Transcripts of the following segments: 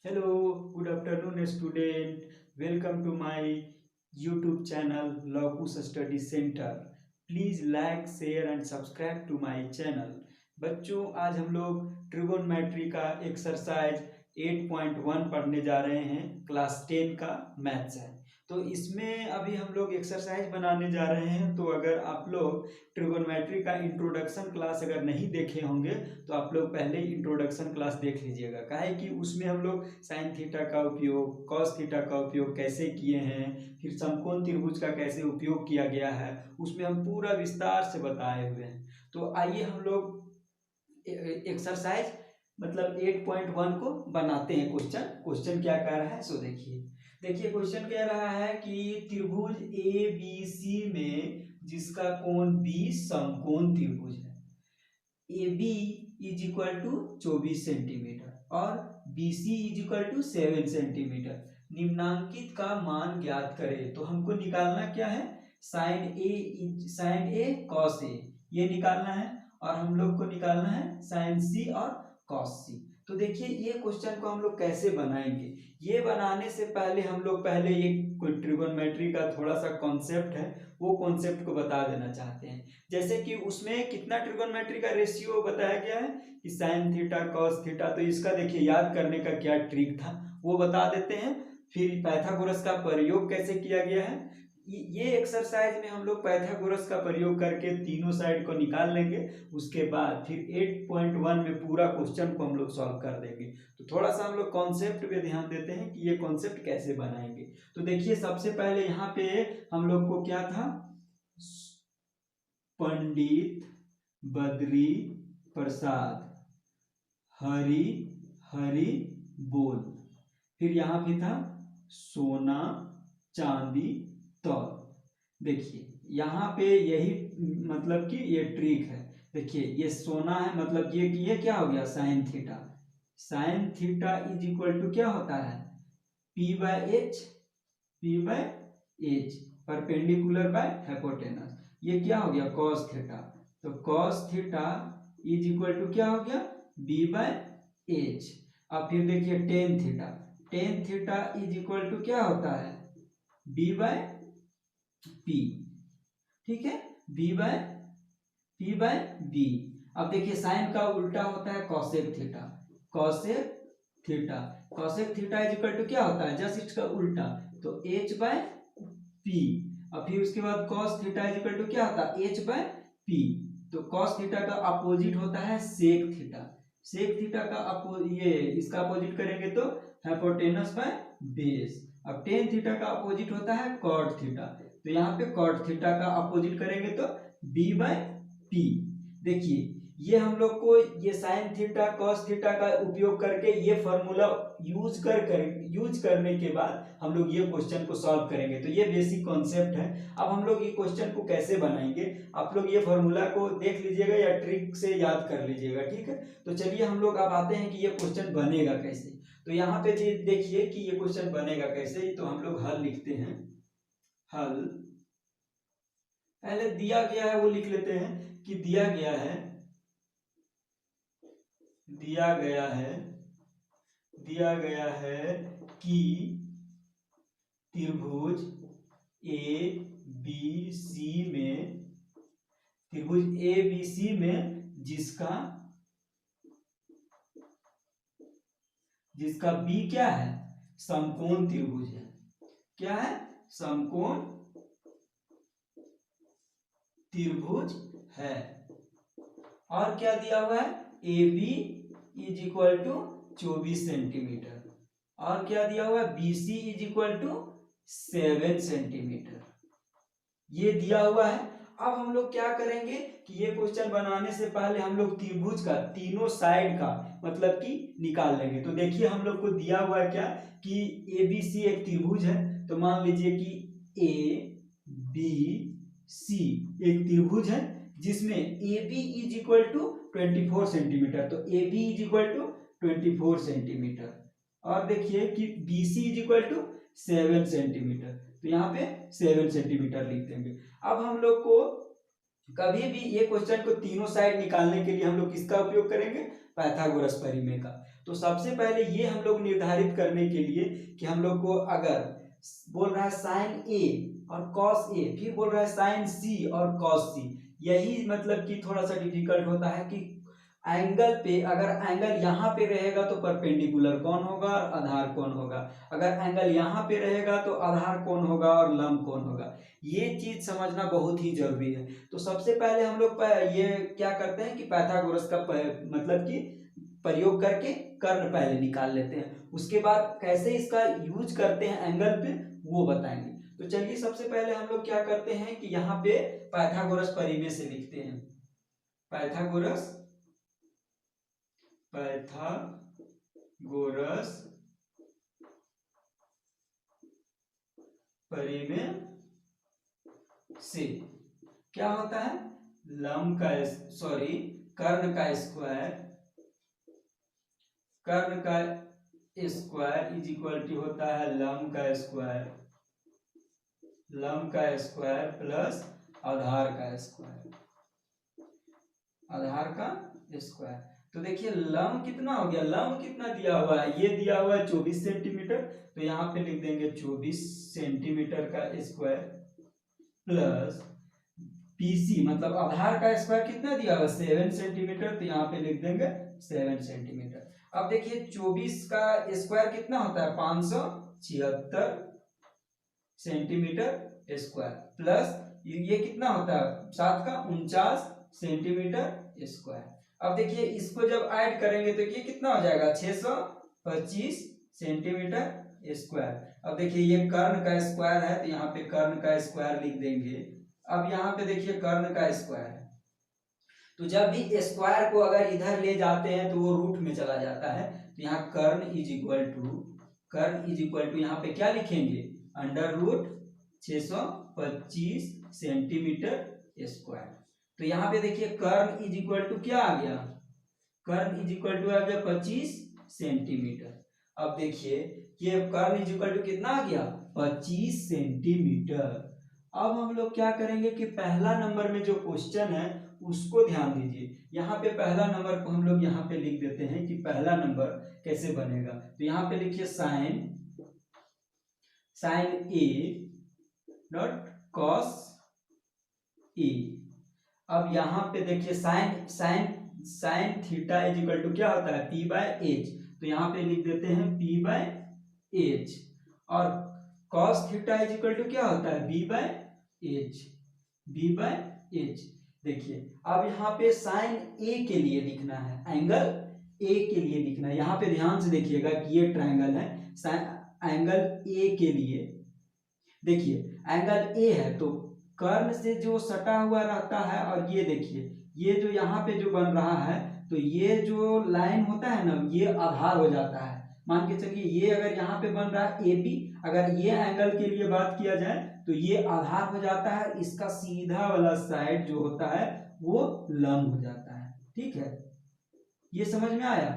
Hello, good afternoon, student. Welcome to my YouTube channel, Locus Study Center. Please like, share and subscribe to my channel. बच्चों, आज हम लोग trigonometry का exercise 8.1 पढ़ने जा रहे हैं। क्लास 10 का मैथ्स है। तो इसमें अभी हम लोग एक्सरसाइज बनाने जा रहे हैं। तो अगर आप लोग ट्रिगोनमेट्री का इंट्रोडक्शन क्लास अगर नहीं देखे होंगे तो आप लोग पहले ही इंट्रोडक्शन क्लास देख लीजिएगा। काहे कि उसमें हम लोग साइन थीटा का उपयोग, कॉस थीटा का उपयोग कैसे किए हैं, फिर समकोण त्रिभुज का कैसे उपयोग किया गया है, उसमें हम पूरा विस्तार से बताए हुए हैं। तो आइए हम लोग एक्सरसाइज मतलब 8.1 को बनाते हैं। क्वेश्चन क्या कह रहा है सो देखिए क्वेश्चन कह रहा है कि त्रिभुज ए बी सी में जिसका कोण बी समकोण त्रिभुज है। A B is equal to 24 centimetre और B C is equal to 7 centimetre. निम्नांकित का मान ज्ञात करें। तो हमको निकालना क्या है, साइन ए कॉस ए, ये निकालना है। और हम लोग को निकालना है साइन सी और कॉस सी। तो देखिए ये क्वेश्चन को हम लोग कैसे बनाएंगे। ये बनाने से पहले हम लोग एक ट्रिगोनमेट्री का थोड़ा सा कॉन्सेप्ट है, वो कॉन्सेप्ट को बता देना चाहते हैं। जैसे कि उसमें कितना ट्रिगोनमेट्री का रेशियो बताया गया है कि साइन थीटा कॉस थीटा। तो इसका देखिए याद करने का क्या ट्रिक था वो बता देते हैं। फिर पाइथागोरस का प्रयोग कैसे किया गया है, ये एक्सरसाइज में हम लोग पाइथागोरस का प्रयोग करके तीनों साइड को निकाल लेंगे। उसके बाद फिर 8.1 में पूरा क्वेश्चन को हम लोग सॉल्व कर देंगे। तो थोड़ा सा हम लोग कॉन्सेप्ट पे ध्यान देते हैं कि ये कॉन्सेप्ट कैसे बनाएंगे। तो देखिए सबसे पहले यहाँ पे हम लोग को क्या था, पंडित बद्री प्रसाद हरि हरि बोल। फिर यहाँ पे था सोना चांदी तौल। देखिए यहाँ पे यही मतलब कि ये ट्रिक है। देखिए ये सोना है, मतलब ये क्या हो गया, sine theta. Sine theta is equal to क्या होता है, P by H perpendicular by hypotenuse. ये क्या हो गया, कॉस थीटा। तो cos theta is equal to क्या हो गया, बी बाय एच। अब फिर देखिए tan theta is equal to क्या होता है, बी बाय पी। ठीक है, बी बाय बी। अब देखिए साइन का उल्टा होता है cosec theta. Cosec theta is equal to क्या होता है, जस्ट इसका उल्टा, तो एच बाय पी। अब फिर उसके बाद cos theta is equal to क्या होता है, एच बाय पी। तो कॉस थीटा का अपोजिट होता है सेक थीटा। सेक थीटा का ये इसका अपोजिट करेंगे तो हाइपोटेनस बाय बेस। अब टेन थीटा का अपोजिट होता है कॉट थीटा। तो यहाँ पे कॉट थीटा का अपोजिट करेंगे तो बी बाय पी। देखिए ये हम लोग को ये साइन थीटा कॉस थीटा का उपयोग करके ये फॉर्मूला यूज करने के बाद हम लोग ये क्वेश्चन को सॉल्व करेंगे। तो ये बेसिक कॉन्सेप्ट है। अब हम लोग ये क्वेश्चन को कैसे बनाएंगे, आप लोग ये फॉर्मूला को देख लीजिएगा या ट्रिक से याद कर लीजिएगा। ठीक है, तो चलिए हम लोग अब आते हैं कि ये क्वेश्चन बनेगा कैसे। तो यहाँ पे देखिए कि ये क्वेश्चन बनेगा कैसे। तो हम लोग हल लिखते हैं। हल पहले दिया गया है वो लिख लेते हैं कि दिया गया है कि त्रिभुज ए बी सी में जिसका बी क्या है, समकोण त्रिभुज है। क्या है, समकोण त्रिभुज है। और क्या दिया हुआ है, A B is equal to 24 centimetre. और क्या दिया हुआ है, B C is equal to 7 centimetre. ये दिया हुआ है। अब हम लोग क्या करेंगे कि ये क्वेश्चन बनाने से पहले हम लोग त्रिभुज का तीनों साइड का मतलब कि निकाल लेंगे। तो देखिए हम लोग को दिया हुआ है क्या कि ए बी सी एक त्रिभुज है। तो मान लीजिए कि ए बी सी एक त्रिभुज है जिसमें A B is equal to 24 centimetre. तो A B is equal to 24 centimetre. और देखिए कि B C is equal to 7 centimetre. तो यहाँ पे 7 सेंटीमीटर लिख देंगे। अब हम लोग को कभी भी ये क्वेश्चन को तीनों साइड निकालने के लिए हम लोग किसका उपयोग करेंगे, पाइथागोरस परिमेय का। तो सबसे पहले ये हम लोग निर्धारित करने के लिए कि हम लोग को अगर बोल रहा है साइन ए और कॉस ए, फिर बोल रहा है साइन सी और कॉस सी, यही मतलब कि थोड़ा सा डिफिकल्ट होता है कि एंगल पे अगर एंगल यहाँ पे रहेगा तो परपेंडिकुलर कौन होगा और आधार कौन होगा, अगर एंगल यहाँ पे रहेगा तो आधार कौन होगा और लंब कौन होगा, ये चीज समझना बहुत ही जरूरी है। तो सबसे पहले हम लोग ये क्या करते हैं कि पाइथागोरस का मतलब कि प्रयोग करके कर्ण पहले निकाल लेते हैं, उसके बाद कैसे इसका यूज करते हैं एंगल पे वो बताएंगे। तो चलिए सबसे पहले हम लोग क्या करते हैं कि यहाँ पे पाइथागोरस परिमेय से लिखते हैं। पाइथागोरस परिमेय से क्या होता है, लंब का कर्ण का स्क्वायर इज इक्वल टू होता है लंब का स्क्वायर प्लस आधार का स्क्वायर। तो देखिए लंब कितना हो गया, लंब कितना दिया हुआ है, ये दिया हुआ है 24 सेंटीमीटर, तो यहाँ पे लिख देंगे 24 सेंटीमीटर का स्क्वायर प्लस पीसी मतलब आधार का स्क्वायर कितना दिया हुआ 7 सेंटीमीटर, तो यहाँ पे लिख देंगे 7 सेंटीमीटर। अब देखिए 24 का स्क्वायर कितना होता है 576 सेंटीमीटर स्क्वायर प्लस ये कितना होता है 7 का 49 सेंटीमीटर स्क्वायर। अब देखिए इसको जब ऐड करेंगे तो ये कितना हो जाएगा 625 सेंटीमीटर स्क्वायर। अब देखिए ये कर्ण का स्क्वायर है तो यहाँ पे कर्ण का स्क्वायर लिख देंगे। अब यहाँ पे देखिए कर्ण का स्क्वायर है, तो जब भी स्क्वायर को अगर इधर ले जाते हैं तो वो रूट में चला जाता है, तो यहाँ कर्ण इज इक्वल टू यहाँ पे क्या लिखेंगे अंडर रूट 625 सेंटीमीटर स्क्वायर। तो यहाँ पे देखिए कर्ण इज इक्वल टू क्या आ गया, कर्ण इज इक्वल टू आ गया 25 सेंटीमीटर। अब देखिए ये कर्ण इज इक्वल टू कितना आ गया 25 सेंटीमीटर। अब हम लोग क्या करेंगे कि पहला नंबर में जो क्वेश्चन है उसको ध्यान दीजिए। यहाँ पे पहला नंबर को हम लोग यहाँ पे लिख देते हैं कि पहला नंबर कैसे बनेगा। तो यहाँ पे लिखिए sine A dot cos A. अब यहाँ पे देखिए sine theta is equal to क्या होता है पी बाय एच, तो यहाँ पे लिख देते हैं पी बाय एच। और cos theta is equal to क्या होता है बी बाय एच। देखिए अब यहाँ पे साइन ए के लिए लिखना है, एंगल ए के लिए लिखना है। यहाँ पे ध्यान से देखिएगा कि ये ट्रायंगल है, एंगल ए के लिए देखिए एंगल ए है तो कर्ण से जो सटा हुआ रहता है, और ये देखिए ये जो यहाँ पे जो बन रहा है तो ये जो लाइन होता है ना ये आधार हो जाता है। मान के चलिए ये अगर यहाँ पे बन रहा है ए बी, अगर ये एंगल के लिए बात किया जाए तो ये आधार हो जाता है, इसका सीधा वाला साइड जो होता है वो लंब हो जाता है। ठीक है, ये समझ में आया।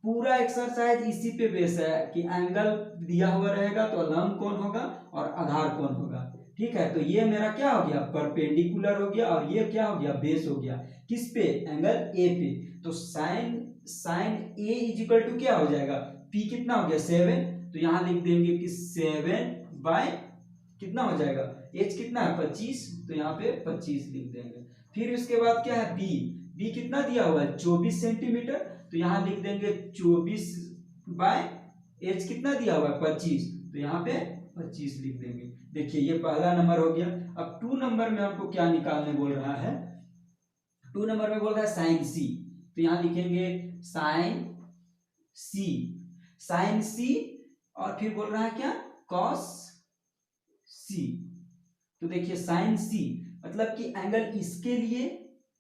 पूरा एक्सरसाइज इसी पे बेस है कि एंगल दिया हुआ रहेगा तो लंब कौन होगा और आधार कौन होगा। ठीक है, तो ये मेरा क्या हो गया परपेंडिकुलर हो गया और ये क्या हो गया बेस हो गया किस पे एंगल ए पे। तो sine A is equal to क्या हो जाएगा पी कितना हो गया 7, तो यहाँ लिख देंगे कि 7 बाय कितना हो जाएगा एच कितना है 25, तो यहाँ पे 25 लिख देंगे। फिर उसके बाद क्या है बी कितना दिया हुआ है 24 सेंटीमीटर, तो यहाँ लिख देंगे 24 बाय एच कितना दिया हुआ है 25, तो यहाँ पे 25 लिख देंगे। देखिए ये पहला नंबर हो गया। अब 2 नंबर में हमको क्या निकालने बोल रहा है, 2 नंबर में बोल रहा है साइन सी, तो यहाँ लिखेंगे साइन सी और फिर बोल रहा है क्या कॉस सी। तो देखिए साइन सी मतलब कि एंगल इसके लिए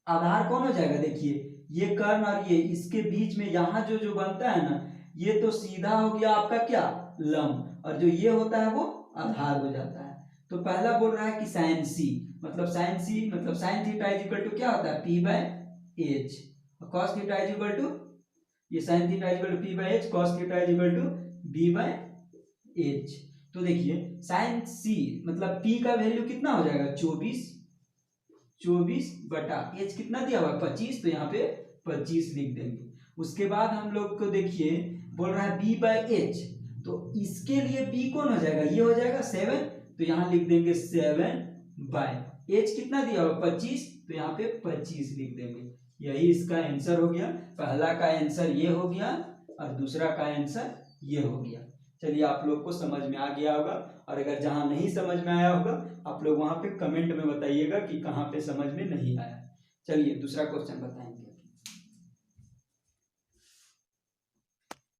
आधार कौन हो जाएगा, देखिए ये कर्ण और ये इसके बीच में यहाँ जो बनता है ना ये तो सीधा हो गया आपका क्या लंब, और जो ये होता है वो आधार हो जाता है। तो पहला बोल रहा है कि साइन सी मतलब sine theta is equal to क्या होता है पी बाय एच, और cos theta is equal to ये sine theta is equal to P by H, cos theta is equal to B by H. तो देखिए sign C मतलब P का value कितना हो जाएगा 24 बटा एच कितना दिया हुआ 25, तो यहाँ पे 25 लिख देंगे। उसके बाद हम लोग को देखिए बोल रहा है b बाय एच, तो इसके लिए b कौन हो जाएगा, ये हो जाएगा 7, तो यहाँ लिख देंगे 7 बाय एच कितना दिया होगा 25, तो यहाँ पे 25 लिख देंगे। यही इसका आंसर हो गया। पहला का आंसर ये हो गया और दूसरा का आंसर ये हो गया। चलिए आप लोग को समझ में आ गया होगा, और अगर जहां नहीं समझ में आया होगा आप लोग वहां पे कमेंट में बताइएगा कि कहाँ पे समझ में नहीं आया। चलिए दूसरा क्वेश्चन बताएंगे।